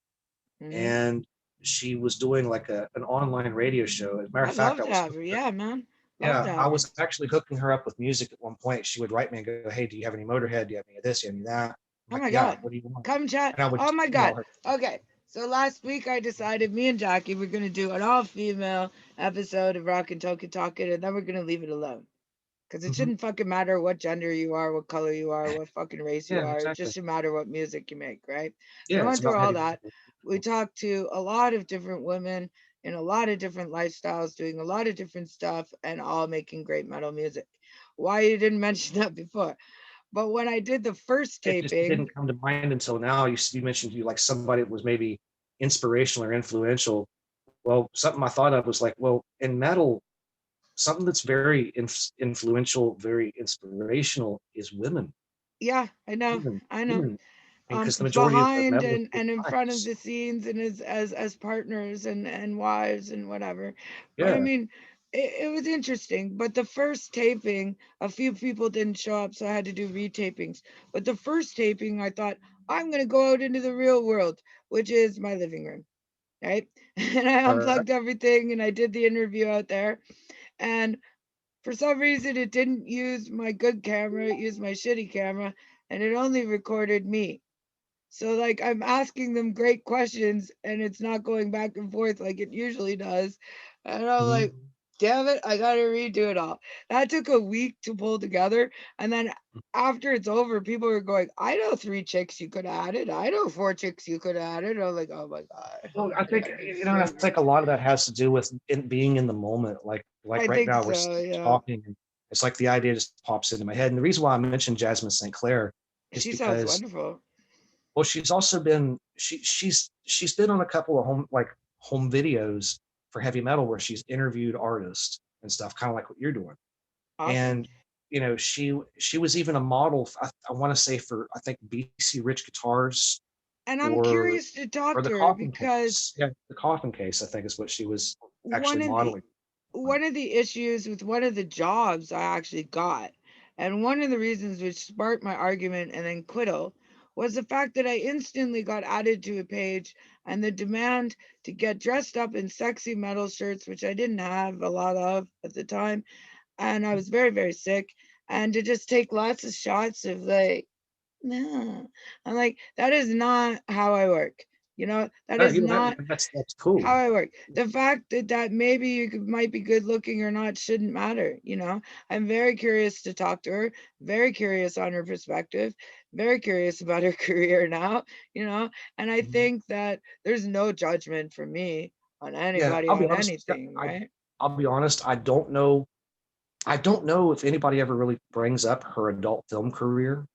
Mhm. and she was doing like an online radio show. As a matter of I'd fact, love to have her. Yeah, man. Love to yeah, I have her. was actually hooking her up with music at one point. She would write me and go, "Hey, do you have any Motorhead? Do you have any of this? Do you have any of that?" I'm Oh like, my "Yeah, God. what do you want?" Come chat. And I would Oh just my email God. her. Okay. So last week I decided me and Jackie were going to do an all female episode of Rock and Token Talking, and then we're going to leave it alone. Because it Mhm. shouldn't fucking matter what gender you are, what color you are, what fucking race you Yeah, are. It exactly. just should matter what music you make, right? So Yeah, I it's went through about all heavy that. metal. We talked to a lot of different women in a lot of different lifestyles, doing a lot of different stuff, and all making great metal music. Why you didn't mention that before? But when I did the first It just taping, didn't come to mind until now. You mentioned you like somebody that was maybe inspirational or influential. Well, something I thought of was like, well, in metal, something that's very influential, very inspirational is women. yeah, I know, Women, I know. women. Because the majority of the Behind metal and in front of guys. the scenes and as partners and wives and whatever. But I Yeah. mean, it was interesting. But the first taping, a few people didn't show up, so I had to do retapings. But the first taping, I thought I'm gonna go out into the real world, which is my living room, right? And I All right. unplugged everything and I did the interview out there. And for some reason, it didn't use my good camera, it used my shitty camera, and it only recorded me. So, like, I'm asking them great questions and it's not going back and forth like it usually does. And I'm like, Mhm. damn it, I gotta redo it all. That took a week to pull together. And then after it's over, people were going, I know 3 chicks you could have added. I know 4 chicks you could have added. I'm like, oh my God. Well, I think It's I so think good. a lot of that has to do with being in the moment. Like I right think now, we're so, yeah. talking, and it's like the idea just pops into my head. And the reason why I mentioned Jasmine St. Clair is She sounds because, wonderful. well, she's also been she's been on a couple of home videos for heavy metal where she's interviewed artists and stuff, kind of like what you're doing. Awesome. And she was even a model. I want to say for I think BC Rich Guitars And I'm or curious to talk the to her coffin because case. Yeah, the coffin case, I think, is what she was one actually of the modeling on. one of the issues with one of the jobs I actually got, and one of the reasons which sparked my argument and then quittal, was the fact that I instantly got added to a page and the demand to get dressed up in sexy metal shirts, which I didn't have a lot of at the time, and I was very, very sick, and to just take lots of shots of like, no. I'm like, that is not how I work. That No, is not that's how cool. I work. The fact that maybe might be good looking or not shouldn't matter. I'm very curious to talk to her, very curious on her perspective, very curious about her career now. And I Mhm. think that there's no judgment for me on Yeah, anybody I'll be on honest. anything, right? I'll be honest. I don't know. I don't know if anybody ever really brings up her adult film career.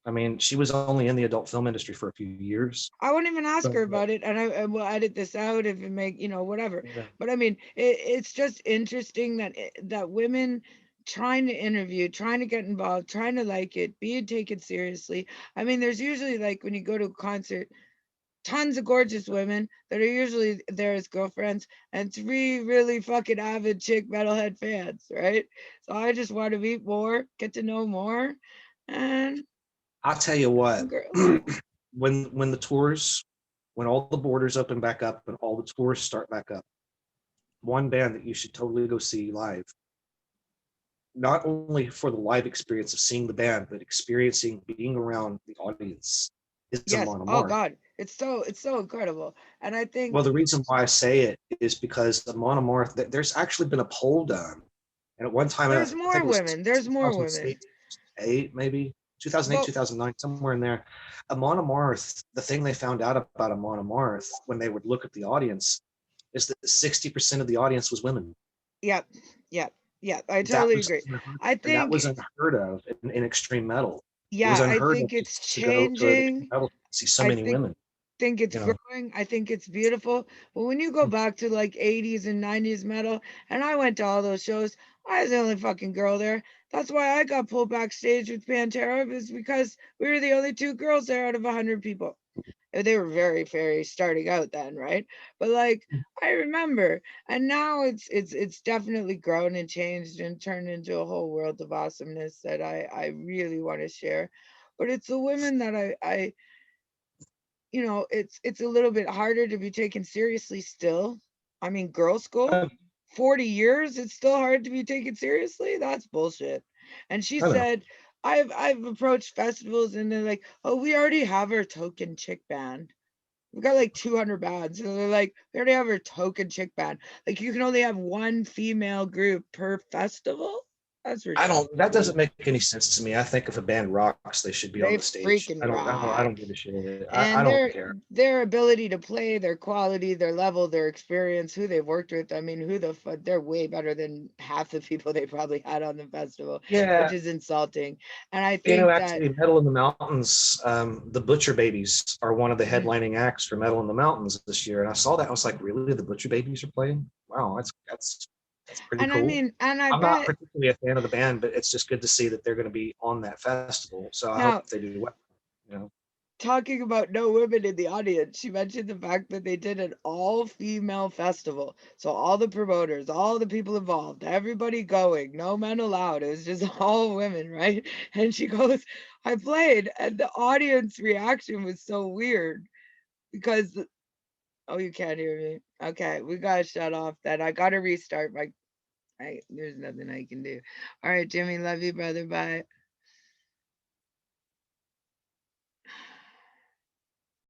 I mean, she was only in the adult film industry for a few years. I won't even ask But her about it, and I will edit this out if it make whatever. yeah, But I mean, it's just interesting that that women trying to interview, trying to get involved, trying to like it, being taken seriously. I mean, there's usually like when you go to a concert, tons of gorgeous women that are usually there as girlfriends and three really fucking avid chick metalhead fans, right? So I just want to meet more, get to know more, and I'll tell you what, girls. when the tours, when all the borders open back up and all the tours start back up, one band that you should totally go see live, not only for the live experience of seeing the band, but experiencing being around the audience, is Yes. Amon Oh Amarth. God, it's so incredible, and I Well, think the reason why I say it is because Amon Amarth, there's actually been a poll done, and at one time, I there's think more it was women. There's more women. 2008, maybe 2008, But 2009, somewhere in there. Amon Amarth, the thing they found out about Amon Amarth when they would look at the audience is that 60% of the audience was women. yep, yep, yep. I That totally was agree. I and that think was unheard of in extreme metal. It was yeah, I unheard of think it's to go to an extreme changing. metal and see so I many women. think it's You know, growing. I think it's beautiful. But when you go back to like 80s and 90s metal, and I went to all those shows, I was the only fucking girl there. That's why I got pulled backstage with Pantera, is because we were the only two girls there out of 100 people. They were very, very starting out then, right? But like I remember, and now it's definitely grown and changed and turned into a whole world of awesomeness that I really want to share. But it's the women that I it's a little bit harder to be taken seriously still. I mean, girl school, I, 40 years, it's still hard to be taken seriously. That's bullshit. And she I know. said, I've approached festivals and they're like, oh, we already have our token chick band. We've got like 200 bands. And they're like, we already have our token chick band. Like you can only have one female group per festival. That's I ridiculous. don't. That doesn't make any sense to me. I think if a band rocks, they should be on They the stage. freaking I don't. I don't. I rock. don't give a shit. I And don't care. their ability to play, their quality, their level, their experience, who they've worked with. I mean, who the fuck? They're way better than half the people they probably had on the festival, which Yeah, is insulting. And I you know, think that actually, Metal in the Mountains, the Butcher Babies are one of the yeah. headlining acts for Metal in the Mountains this year, and I saw that. I was like, really, the Butcher Babies are playing? Wow, that's pretty And I cool. mean, and I I'm not bet particularly a fan of the band, but it's just good to see that they're going to be on that festival. So I hope now they do well. You know, talking about no women in the audience, she mentioned the fact that they did an all-female festival. So all the promoters, all the people involved, everybody going, no men allowed. It was just all women, right? And she goes, I played, and the audience reaction was so weird because oh, you can't hear me. Okay, we gotta shut off then. I gotta restart my there's nothing I can do. All right, Jimmy, love you, brother. Bye.